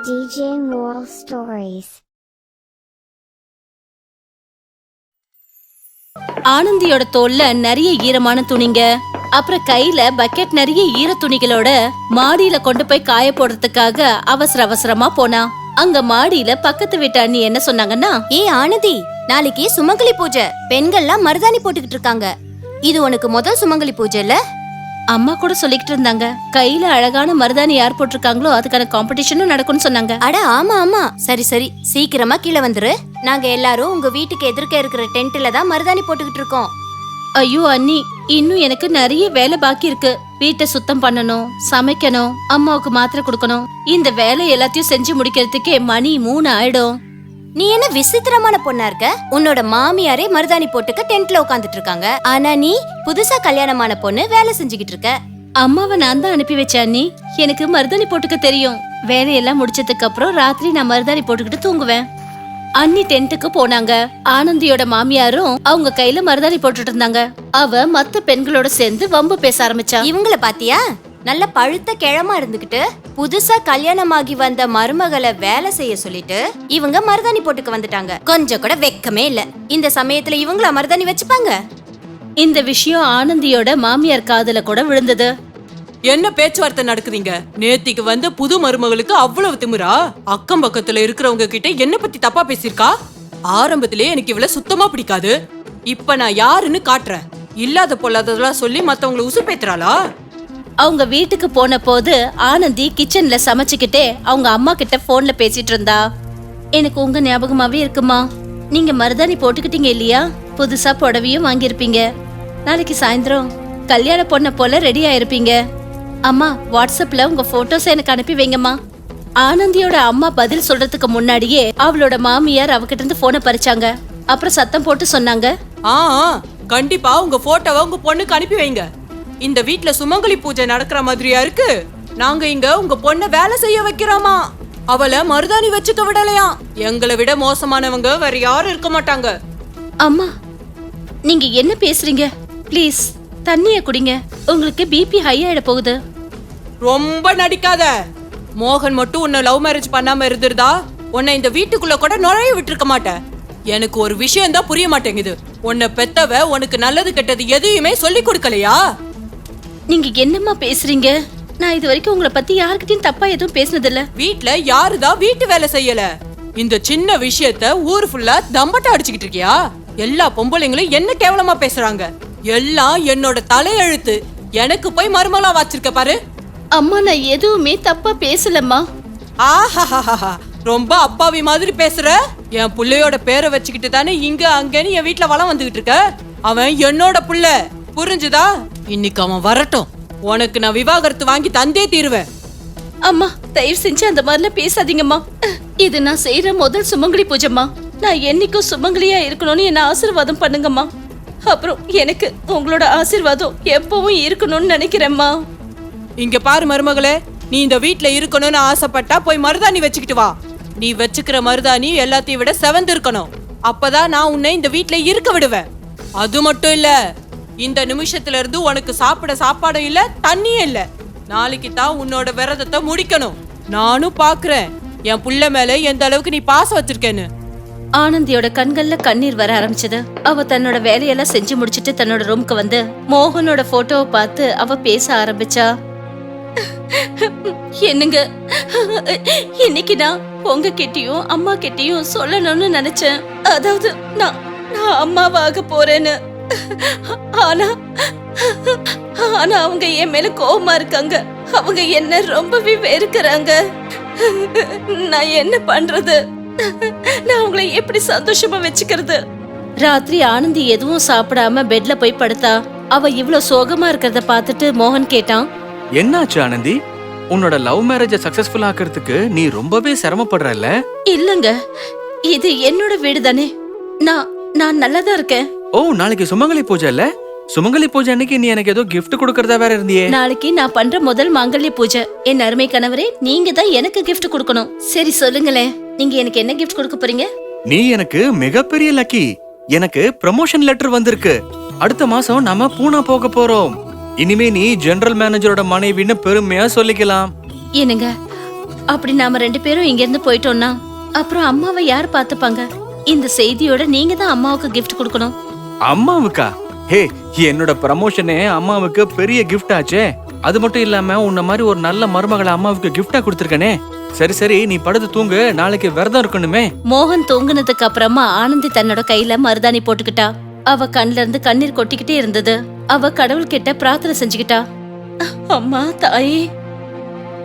DJ Moral Stories. ஆனந்தியோட தோல்ல நிறைய ஈரமான துணிங்க, அப்புறம் கையில பக்கெட் நிறைய ஈர துணிகளோட மாடியில கொண்டு போய் காய போடுறதுக்காக அவசரமா போனா. அங்க மாடியில பக்கத்து வீட்டு அண்ணி என்ன சொன்னாங்கன்னா, ஆனந்தி, நாளைக்கு சுமங்கலி பூஜை. பெண்கள்லாம் மருதாணி போட்டுக்கிட்டு இருக்காங்க. இது உனக்கு முதல் சுமங்கலி பூஜை இல்ல? அம்மா கூட சொல்லிக்கிட்டு இருந்தாங்க. கையில அழகான மருதாணி யார் போட்டிருக்காங்களோ அதுக்கான காம்படிஷனும் நடக்கும்னு சொன்னாங்க. அட ஆமா, சரி சீக்கிரமா கீழே வந்துரு. நாங்க எல்லாரும் உங்க வீட்டுக்கு எதிர்க்க இருக்கிற டென்ட்ல தான் மருதாணி போட்டுக்கிட்டு இருக்கோம். ஐயோ அண்ணி, இன்னும் எனக்கு நிறைய வேலை பாக்கி இருக்கு. வீட்டை சுத்தம் பண்ணணும், சமைக்கணும், அம்மாவுக்கு மாத்திரை கொடுக்கணும். இந்த வேலை எல்லாத்தையும் செஞ்சு முடிக்கிறதுக்கே மணி 3 ஆயிடும். நீ என்ன விசித்திரமான பொண்ணா இருக்க? உன்னோட மாமியாரே மருதாணி போட்டுக்க டென்ட்ல உட்காந்துட்டு இருக்காங்க. ஆனா நீ புதுசா கல்யாணமான பொண்ணு வேலை செஞ்சுக்கிட்டு இருக்க. அம்மாவை நான் தான் அனுப்பி வச்சேன் அண்ணி. எனக்கு மருதாணி போட்டுக்க தெரியும். வேலையெல்லாம் முடிச்சதுக்கு அப்புறம் ராத்திரி நான் மருதாணி போட்டுக்கிட்டு தூங்குவேன். அண்ணி டென்ட்டுக்கு போனாங்க. ஆனந்தியோட மாமியாரும் அவங்க கையில மருதாணி போட்டுட்டு இருந்தாங்க. அவ மத்த பெண்களோட சேர்ந்து வம்பு பேச ஆரம்பிச்சா. இவங்கள பாத்தியா? நல்ல பழுத்த கிழமா இருந்துகிட்டு புதுசா கல்யாணமாகி வந்த மருமகளை வேலை செய்ய சொல்லிட்டு இவங்க மருதாணி போட்டுக்க வந்துட்டாங்க. கொஞ்சம் கூட வெக்கமே இல்ல. இந்த சமயத்துல இவங்கள மருதாணி வச்சுப்பாங்க? இந்த விஷயம் ஆனந்தியோட மாமியார் காதுல கூட விழுந்தது. என்ன பேச்சுவார்த்தை நடக்குதுங்க? நேத்திக்கு வந்து புது மருமகளுக்கு அவ்வளவு திமிரா? அக்கம் பக்கத்துல இருக்கிறவங்க கிட்ட என்ன பத்தி தப்பா பேசிருக்கா? ஆரம்பத்திலே எனக்கு இவ்வளவு சுத்தமா பிடிக்காது. இப்ப நான் யாருன்னு காட்டுறேன். இல்லாத பொல்லாததெல்லாம் சொல்லி மத்தவங்களை உசுப்பேத்துறாளா? அவங்க வீட்டுக்கு போன போது ஆனந்தி கிச்சன்ல சமைச்சுக்கிட்டே அவங்க அம்மா கிட்ட போன்ல பேசிட்டு இருந்தா. எனக்கு உங்க ஞாபகமாவே இருக்குமா? நீங்க மருதாணி போட்டுக்கிட்டீங்க இல்லையா? புதுசா புடவையும் வாங்கியிருப்பீங்க. நாளைக்கு சாயந்தரம் கல்யாண பொண்ண போல ரெடி ஆயிருப்பீங்க. அம்மா, வாட்ஸ்அப்ல உங்க போட்டோஸ் எனக்கு அனுப்பி வைங்கம்மா. ஆனந்தியோட அம்மா பதில் சொல்றதுக்கு முன்னாடியே அவளோட மாமியார் அவகிட்ட இருந்து போனை பறிச்சாங்க. அப்புறம் சத்தம் போட்டு சொன்னாங்க, கண்டிப்பா உங்க போட்டோவை உங்க பொண்ணுக்கு அனுப்பி வைங்க. இந்த வீட்ல சுமங்கலி பூஜை நடக்கிற மாதிரியா இருக்கு. நாங்க இங்க உங்க பொண்ண வேலை செய்ய வைக்கிறோமா. அவளை மருதாணி வச்சுக்க விடலையா. எங்களை விட மோசமானவங்க வேற யாரும் இருக்க மாட்டாங்க. அம்மா, நீங்க என்ன பேசுறீங்க? ப்ளீஸ் தண்ணிய குடிங்க. உங்களுக்கு பிபி ஹை ஆயிட போகுது. ரொம்ப நடிக்காத. மோகன் மட்டும் உன்னை லவ் மேரேஜ் பண்ணாம இருந்திருந்தா உன்னை இந்த வீட்டுக்குள்ள கூட நுழைய விட்டுருக்க மாட்டேன். எனக்கு ஒரு விஷயம் தான் புரிய மாட்டேங்குது. உன்னை பெத்தவ உனக்கு நல்லது கெட்டது எதையுமே சொல்லி கொடுக்கலையா? நீங்க என்னம்மா பேசுறீங்க? நான் இது வரைக்கும் உங்களை பத்தி யாருக்கிட்டையும் தப்பா எதுவும் பேசினதில்ல. வீட்ல யாருதான் வீட்டு வேலை செய்யல? இந்த சின்ன விஷயத்த ஊர் ஃபுல்லா தம்பட்ட அடிச்சுக்கிட்டு இருக்கியா? எல்லா பொம்பளைங்களும் என்ன கேவலமா பேசுறாங்க. எல்லாம் என்னோட தலையெழுத்து. எனக்கு போய் மருமலா வச்சிருக்க பாரு. அம்மா, நான் எதுவுமே தப்பா பேசலம்மா. ஆஹா, ரொம்ப அப்பாவி மாதிரி பேசுற. என் புள்ளையோட பேரை வச்சுக்கிட்டு தானே இங்க அங்கன்னு என் வீட்டுல வளம் வந்துகிட்டு இருக்க. அவன் என்னோட புள்ள, புரிஞ்சுதா? இன்னைக்கு அவன் வரட்டும். உனக்கு நான் விவாகரத்து வாங்கி தந்தே தீருவேன். அம்மா, தயவு செஞ்சு அந்த மாதிரிலாம் பேசாதீங்கம்மா. இது நான் செய்யற முதல் சுமங்கலி பூஜைம்மா. நான் என்னைக்கும் சுமங்கலியா இருக்கணும்னு என்ன ஆசீர்வாதம் பண்ணுங்கம்மா. அப்புறம் எனக்கு உங்களோட ஆசீர்வாதம் எப்பவும் இருக்கணும்னு நினைக்கிறேம்மா. இங்க பாரு மருமகளே, நீ இந்த வீட்ல இருக்கணும்னு ஆசைப்பட்டா போய் மருதாணி வச்சுக்கிட்டு வா. நீ வச்சுக்கிற மருதாணி எல்லாத்தையும் விட செவந்து இருக்கணும். அப்பதான் நான் உன்னை இந்த வீட்ல இருக்க விடுவேன். அது மட்டும் இல்ல, இந்த நிமிஷத்துல இருந்து உனக்கு சாப்பிட சாப்பாடும் இல்ல, தண்ணியும் இல்ல. நாளைக்கு தான் உன்னோட விரதத்தை முடிக்கணும். நானும் பாக்குறேன் என் புள்ள மேல எந்த அளவுக்கு நீ பாசம் வச்சிருக்கேன்னு. ஆனந்தியோட கண்கள்ல கண்ணீர் வர ஆரம்பிச்சது. அவ தன்னோட வேலையெல்லாம் செஞ்சு முடிச்சிட்டு தன்னோட ரூமுக்கு வந்து மோகனோட போட்டோவை பார்த்து அவ பேச ஆரம்பிச்சா. என்னங்க, இன்னைக்கு நான் உங்க கிட்டயும் அம்மா கிட்டயும் சொல்லணும்னு நினைச்சேன். அதாவது நான் அம்மாவாக போறேன்னு. ஆனா அவங்க என் மேல கோவமா இருக்காங்க. அவங்க என்ன ரொம்பவே வெறுக்கிறாங்க. நான் என்ன பண்றது? நான் அவங்களை எப்படி சந்தோஷமா வச்சுக்கிறது? ராத்திரி ஆனந்தி எதுவும் சாப்பிடாம பெட்ல போய் படுத்தா. அவ இவ்வளவு சோகமா இருக்கிறத பார்த்துட்டு மோகன் கேட்டான், என்னாச்சு ஆனந்தி? உன்னோட லவ் மேரேஜ சக்சஸ்ஃபுல் ஆக்கிறதுக்கு நீ ரொம்பவே சிரமப்படுறல்ல? இல்லங்க, இது என்னோட வீடு தானே. நான் நல்லாதான் இருக்கேன். ஓ, நாளைக்கு சுமங்கலி பூஜை இல்ல? சுமங்கலி பூஜை அன்னைக்கு நீ எனக்கு ஏதோ கிஃப்ட் கொடுக்கறதா வேற இருந்தியே. நாளைக்கு நான் பண்ற முதல் மாங்கல்ய பூஜை. என் அருமை கணவரே, நீங்க தான் எனக்கு கிஃப்ட் கொடுக்கணும். சரி சொல்லுங்களேன், நீங்க எனக்கு என்ன கிஃப்ட் கொடுக்க போறீங்க? நீ எனக்கு மிகப்பெரிய லக்கி. எனக்கு ப்ரமோஷன் லெட்டர் வந்திருக்கு. அடுத்த மாசம் நாம பூனா போக போறோம். இனிமே நீ ஜெனரல் மேனேஜரோட மனைவின்னு பெருமையா சொல்லிக்கலாம். என்னங்க, அப்படி நாம 2 பேரும் இங்க இருந்து போயிட்டோம்னா அப்புறம் அம்மாவை யார் பாத்துப்பாங்க? இந்த செய்தியோட நீங்க தான் அம்மாவுக்கு கிஃப்ட் கொடுக்கணும். அம்மாவுக்கா? ஹே, என்னோட ப்ரமோஷனே அம்மாவுக்கு பெரிய கிஃப்ட் ஆச்சே. அது மட்டும் இல்லாம உன்ன மாதிரி ஒரு நல்ல மருமகளை அம்மாவுக்கு கிஃப்டா கொடுத்திருக்கனே. சரி சரி, நீ படுத்து தூங்கு, நாளைக்கு விரதம் இருக்கணுமே. மோகன் தூங்குனதுக்கு அப்புறமா ஆனந்தி தன்னோட கையில மருதாணி போட்டுக்கிட்டா. அவ கண்ல இருந்து கண்ணீர் கொட்டிக்கிட்டே இருந்தது. அவ கடவுள் கிட்ட பிரார்த்தனை செஞ்சுக்கிட்டா. அம்மா, தாயே,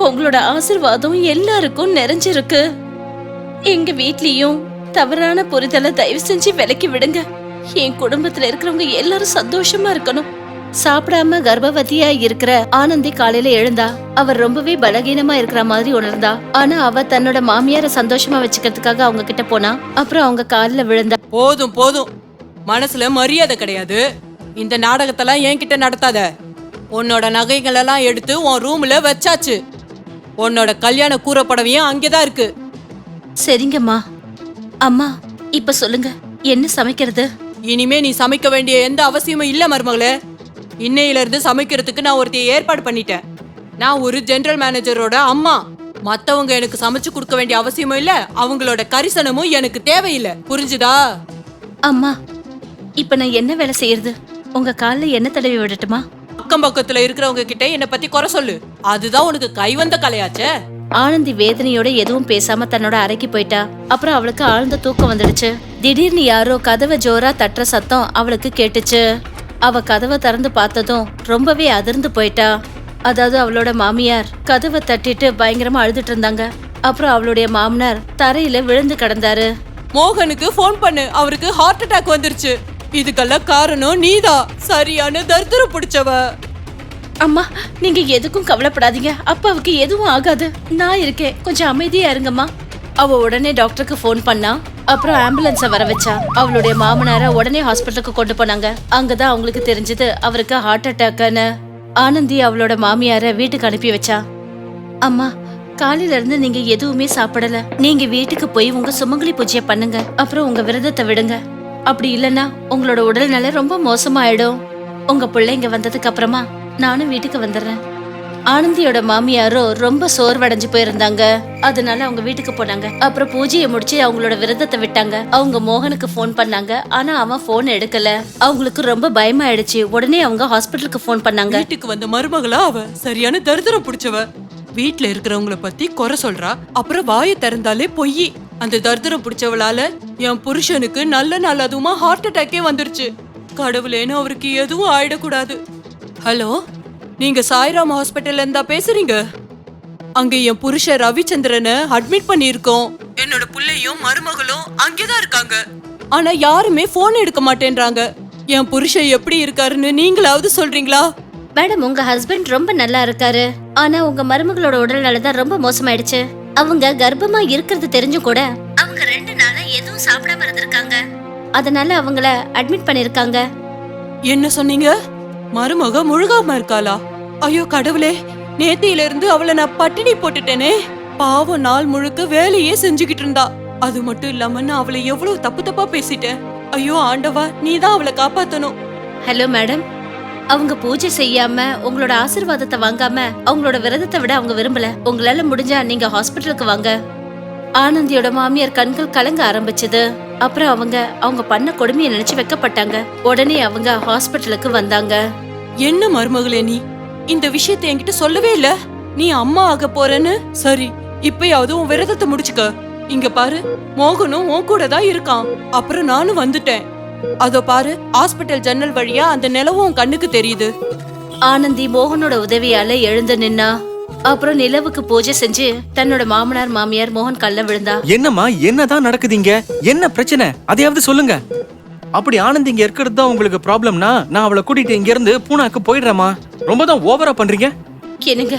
உங்களோட ஆசீர்வாதம் எல்லாருக்கும் நிறைஞ்சிருக்கு. எங்க வீட்லயும் தவறான புரிதலை தயவு செஞ்சு விலக்கி விடுங்க. என் குடும்பத்துல இருக்கிறவங்க எல்லாரும் சந்தோஷமா இருக்கணும். சாப்பிடாம கர்ப்பவதியா இருக்கிற ஆனந்தி காலையில எழுந்தா. அவர் ரொம்பவே பலகீனமா இருக்கிற மாதிரி உணர்ந்தா. ஆனா அவ தன்னோட மாமியார சந்தோஷமா வச்சுக்கிறதுக்காக அவங்க கிட்ட போனா. அப்புறம் அவங்க காலில் விழுந்தா. போதும் போதும், மனசுல மரியாதை கிடையாது. இந்த நாடகத்தெல்லாம் என்கிட்ட நடத்தாத. உன்னோட நகைகள் எல்லாம் எடுத்து உன் ரூம்ல வச்சாச்சு. உன்னோட கல்யாண கூறப்படவையும் அங்கேதான் இருக்கு. சரிங்கம்மா. அம்மா, இப்ப சொல்லுங்க, என்ன சமைக்கிறது? இனிமே நீ சமைக்க வேண்டிய எந்த அவசியமும் இல்ல மருமகளே. இன்னையில இருந்து சமைக்கிறதுக்கு நான் ஒருத்தைய ஏற்பாடு பண்ணிட்டேன். நான் ஒரு ஜெனரல் மேனேஜரோட அம்மா. மத்தவங்க எனக்கு சமைச்சு கொடுக்க வேண்டிய அவசியமும் இல்ல, அவங்களோட கரிசனமும் எனக்கு தேவையில்லை. புரிஞ்சுதா? அம்மா, இப்ப நான் என்ன வேலை செய்யறது? உங்க கால்ல என்ன தடவி விடட்டுமா? அக்கம் பக்கத்துல இருக்கிறவங்க கிட்ட என்ன பத்தி குறை சொல்லு. அதுதான் உனக்கு கைவந்த கலையாச்சே. ஆனந்தி வேதனையோட எதுவும் பேசாம தன்னோட அறைக்கு போயிட்டா. அப்புறம் அவளுக்கு ஆழ்ந்த தூக்கம் வந்துடுச்சு. திடீர்னு யாரோ கதவை ஜோரா தட்டுற சத்தம் அவளுக்கு கேட்டுச்சு. அவ கதவை திறந்து பார்த்ததும் ரொம்பவே அதிர்ந்து போயிட்டா. அதாவது அவளோட மாமியார் கதவை தட்டிட்டு பயங்கரமா அழுதுட்டு இருந்தாங்க. அப்புறம் அவளுடைய மாமனார் தரையில விழுந்து கிடந்தாரு. மோகனுக்கு போன் பண்ணு, அவருக்கு ஹார்ட் அட்டாக் வந்துருச்சு. இதுக்கெல்லாம் காரணம் நீதான். சரியான தரித்திரம் பிடிச்சவ. அம்மா, நீங்க எதுக்கும் கவலைப்படாதீங்க. அப்பாவுக்கு எதுவும் ஆகாது. நான் இருக்கேன், கொஞ்சம் அமைதியா இருங்கம்மா. அவ உடனே டாக்டருக்கு போன் பண்ணா. அப்புறம் ஆம்புலன்ஸ வர வச்சா. அவளுடைய மாமனார உடனே ஹாஸ்பிட்டலுக்கு கொண்டு போனாங்க. அங்கதான் அவங்களுக்கு தெரிஞ்சது அவருக்கு ஹார்ட் அட்டாக்னு. ஆனந்தி அவளோட மாமியார வீட்டுக்கு அனுப்பி வச்சா. அம்மா, காலையில இருந்து நீங்க எதுவுமே சாப்பிடல. நீங்க வீட்டுக்கு போய் உங்க சுமங்கலி பூஜைய பண்ணுங்க. அப்புறம் உங்க விரதத்தை விடுங்க. அப்படி இல்லைன்னா உங்களோட உடல்நிலை ரொம்ப மோசமாயிடும். உங்க பிள்ளைங்க வந்ததுக்கு அப்புறமா நானும் வீட்டுக்கு வந்துடுறேன். ஆனந்தியோட மாமியாரோ ரொம்ப சோர்வடைஞ்சு போயிருந்தாங்க. அதனால அவங்க வீட்டுக்கு போனாங்க. அப்புறம் பூஜையை முடிச்சு அவங்களோட விரதத்தை விட்டாங்க. அவங்க மோகனுக்கு போன் பண்ணாங்க. ஆனா அவன் போன் எடுக்கல. அவங்களுக்கு ரொம்ப பயமாயிடுச்சு. உடனே அவங்க ஹாஸ்பிட்டலுக்கு போன் பண்ணாங்க. வீட்டுக்கு வந்த மருமகளா அவ சரியான தரித்திரம் பிடிச்சவ. வீட்டுல இருக்கிறவங்கள பத்தி குறை சொல்றா. அப்புறம் வாயை திறந்தாலே பொய். அந்த தரித்திரம் பிடிச்சவளால என் புருஷனுக்கு நல்ல நாள் அதுவுமா ஹார்ட் அட்டாக்கே வந்துருச்சு. கடவுளேன்னு அவருக்கு எதுவும் ஆயிடக்கூடாது. ஹலோ, நீங்க சாய்ராம் ஹாஸ்பிட்டல்ல இருந்தா பேசுறீங்க? அங்க என் புருஷன் ரவிச்சந்திரனை அட்மிட் பண்ணியிருக்கோம். என்னோட புள்ளையும் மருமகளும் அங்கேதான் இருக்காங்க. ஆனா யாருமே போன் எடுக்க மாட்டேன்றாங்க. என் புருஷன் எப்படி இருக்காருன்னு நீங்களாவது சொல்றீங்களா? மேடம், உங்க ஹஸ்பண்ட் ரொம்ப நல்லா இருக்காரு. ஆனா உங்க மருமகளோட உடல்நிலை தான் ரொம்ப மோசமாயிடுச்சு. அவங்க கர்ப்பமா இருக்கிறது தெரிஞ்சும் கூட அவங்க 2 நாளா எதுவும் சாப்பிடாம இருந்திருக்காங்க. அதனால அவங்கள அட்மிட் பண்ணிருக்காங்க. என்ன சொன்னீங்க? மருமக முழுகாம இருக்காளா? ஐயோ கடவுளே, நேத்தியில இருந்து அவளை நான் பட்டினி போட்டுட்டேனே. பாவம், நாள் முழுக்க வேலையே செஞ்சுக்கிட்டு இருந்தா. அது மட்டும் இல்லாம நான் அவளை எவ்வளவு தப்பு தப்பா பேசிட்டேன். ஐயோ ஆண்டவா, நீதான் அவளை காப்பாத்தணும். ஹலோ மேடம், அவங்க பூஜை செய்யாம உங்களோட ஆசீர்வாதத்தை வாங்காம அவங்களோட விரதத்தை விட அவங்க விரும்பல. உங்களால முடிஞ்சா நீங்க ஹாஸ்பிட்டலுக்கு வாங்க. ஆனந்தியோட மாமியார் கண்கள் கலங்க ஆரம்பிச்சது. அப்புறம் அவங்க பண்ண கொடுமையை நினைச்சு வெக்கப்பட்டாங்க. உடனே அவங்க ஹாஸ்பிட்டலுக்கு வந்தாங்க. என்ன மருமகளே, நீ இந்த விஷயத்தை என்கிட்ட சொல்லவே இல்ல. நீ அம்மா ஆக போறேன்னு. சரி, இப்பயாவது உன் விரதத்தை முடிச்சுக்க. இங்க பாரு, மோகனும் உன் கூட தான் இருக்கான். அப்புறம் நானும் வந்துட்டேன். அதோ பாரு, ஹாஸ்பிட்டல் ஜன்னல் வழியா அந்த நிலவும் கண்ணுக்கு தெரியுது. ஆனந்தி மோகனோட உதவியால எழுந்து நின்னா. அப்புறம் நிலவுக்கு பூஜை செஞ்சு தன்னோட மாமனார் மாமியார் மோகன் கல்ல விழுந்தா. என்னம்மா, என்னதான் நடக்குதுங்க? என்ன பிரச்சனை? அதையாவது சொல்லுங்க. அப்படி ஆனந்தி இங்க இருக்கிறது தான் உங்களுக்கு ப்ராப்ளம்னா நான் அவளை கூட்டிட்டு இங்க இருந்து பூனாக்கு போயிடுறேம்மா. ரொம்ப தான் ஓவரா பண்றீங்க. என்னங்க,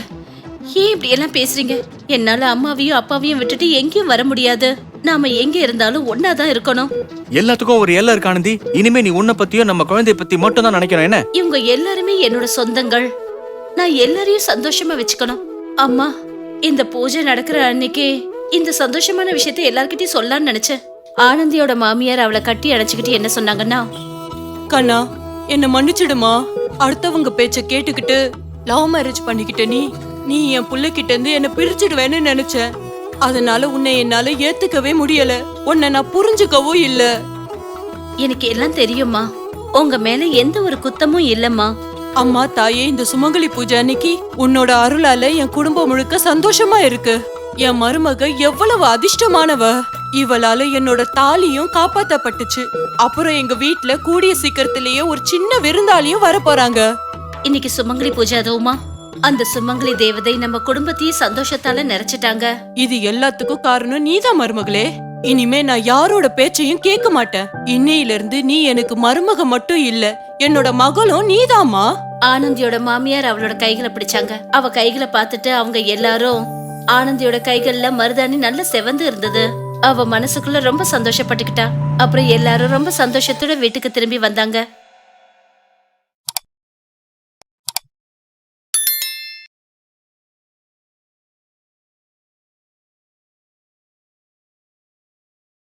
ஏன் இப்படி எல்லாம் பேசுறீங்க? என்னால அம்மாவையும் அப்பாவையும் விட்டுட்டு எங்கேயும் வர முடியாது. நாம எங்க இருந்தாலும் ஒன்னாதான் இருக்கணும். எல்லாத்துக்கும் ஒரு எல்லை இருக்கு ஆனந்தி. இனிமே நீ உன்னை பத்தியும் நம்ம குழந்தைய பத்தி மட்டும் தான் நினைக்கிறேன். என்ன, இவங்க எல்லாருமே என்னோட சொந்தங்கள். நான் எல்லாரையும் சந்தோஷமா வச்சுக்கணும். அம்மா, இந்த பூஜை நடக்கிற அன்னைக்கு இந்த சந்தோஷமான விஷயத்தை எல்லார்கிட்டயும் சொல்லலாம்னு நினைச்சேன். ஆனந்தியோட மாமியார் அவளை கட்டி அணைச்சுக்கிட்டு என்ன சொன்னாங்கன்னா, கண்ணா, என்ன மன்னிச்சிடுமா. அடுத்தவங்க பேச்ச கேட்டுக்கிட்டு லவ் மேரேஜ் பண்ணிக்கிட்ட நீ நீ என் புள்ளைகிட்ட இருந்து என்ன பிரிச்சுடுவேன்னு நினைச்சேன். அதனால உன்னை என்னால ஏத்துக்கவே முடியல. உன்னை நான் புரிஞ்சுக்கவும் இல்ல. எனக்கு எல்லாம் தெரியுமா, உங்க மேல எந்த ஒரு குத்தமும் இல்லம்மா. அம்மா தாயே, இந்த சுமங்கலி பூஜை அன்னைக்கு உன்னோட அருளால என் குடும்பம் முழுக்க சந்தோஷமா இருக்கு. என் மருமக எவ்வளவு அதிர்ஷ்டமானவ. இவளால என்னோட தாலியும் காப்பாத்தப்பட்டுச்சு. அப்புறம் எங்க வீட்ல கூடிய சீக்கிரத்திலேயே ஒரு சின்ன விருந்தாளியும் வர போறாங்க. இன்னைக்கு சுமங்கலி பூஜை அதுவுமா, அந்த சுமங்கலி தேவதை நம்ம குடும்பத்தையும் சந்தோஷத்தால நிறைச்சிட்டாங்க. இது எல்லாத்துக்கும் காரணம் நீதான் மருமகளே. இனிமே நான் யாரோட பேச்சையும் கேட்க மாட்டேன். இன்னையில இருந்து நீ எனக்கு மருமக மட்டும் இல்ல, என்னோட மகளும் நீதாம்மா. ஆனந்தியோட மாமியார் அவளோட கைகளை பிடிச்சாங்க. அவ கைகளை பார்த்துட்டு அவங்க எல்லாரும், ஆனந்தியோட கைகள்ல மருதாணி நல்ல செவந்து இருந்தது. அவ மனசுக்குள்ள ரொம்ப சந்தோஷப்பட்டுக்கிட்டா. அப்புறம் எல்லாரும் ரொம்ப சந்தோஷத்தோட வீட்டுக்கு திரும்பி வந்தாங்க.